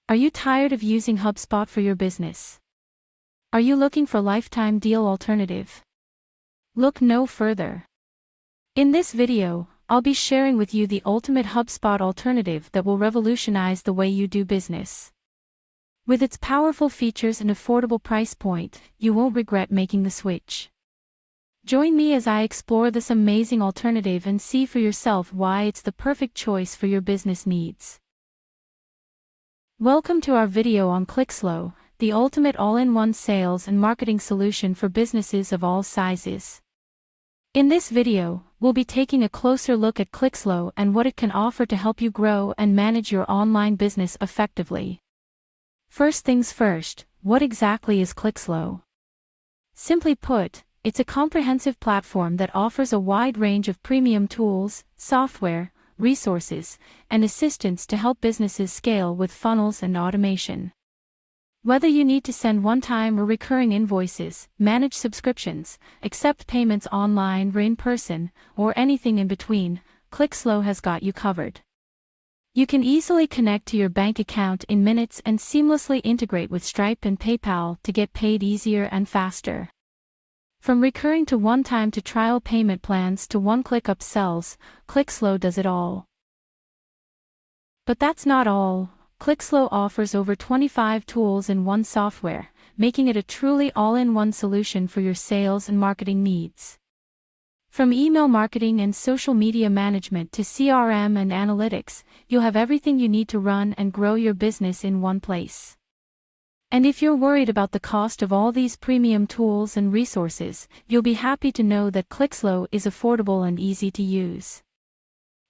Are you tired of using HubSpot for your business? Are you looking for a lifetime deal alternative? Look no further. In this video, I'll be sharing with you the ultimate HubSpot alternative that will revolutionize the way you do business. With its powerful features and affordable price point, you won't regret making the switch. Join me as I explore this amazing alternative and see for yourself why it's the perfect choice for your business needs. Welcome to our video on clixlo, the ultimate all-in-one sales and marketing solution for businesses of all sizes. In this video, we'll be taking a closer look at clixlo and what it can offer to help you grow and manage your online business effectively. First things first, what exactly is clixlo? Simply put, it's a comprehensive platform that offers a wide range of premium tools, software, resources, and assistance to help businesses scale with funnels and automation. Whether you need to send one-time or recurring invoices, manage subscriptions, accept payments online or in person, or anything in between, clixlo has got you covered. You can easily connect to your bank account in minutes and seamlessly integrate with Stripe and PayPal to get paid easier and faster. From recurring to one-time to trial payment plans to one-click upsells, clixlo does it all. But that's not all. clixlo offers over 25 tools in one software, making it a truly all-in-one solution for your sales and marketing needs. From email marketing and social media management to CRM and analytics, you'll have everything you need to run and grow your business in one place. And if you're worried about the cost of all these premium tools and resources, you'll be happy to know that clixlo is affordable and easy to use.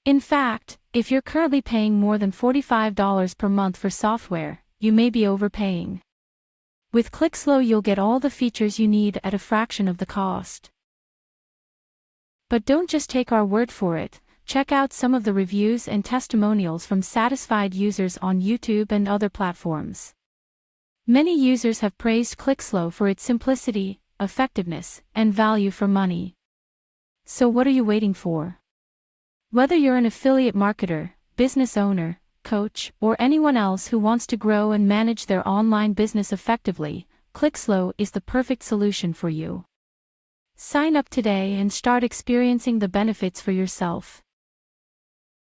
In fact, if you're currently paying more than $45 per month for software, you may be overpaying. With clixlo, you'll get all the features you need at a fraction of the cost. But don't just take our word for it. Check out some of the reviews and testimonials from satisfied users on YouTube and other platforms. Many users have praised clixlo for its simplicity, effectiveness, and value for money. So what are you waiting for? Whether you're an affiliate marketer, business owner, coach, or anyone else who wants to grow and manage their online business effectively, clixlo is the perfect solution for you. Sign up today and start experiencing the benefits for yourself.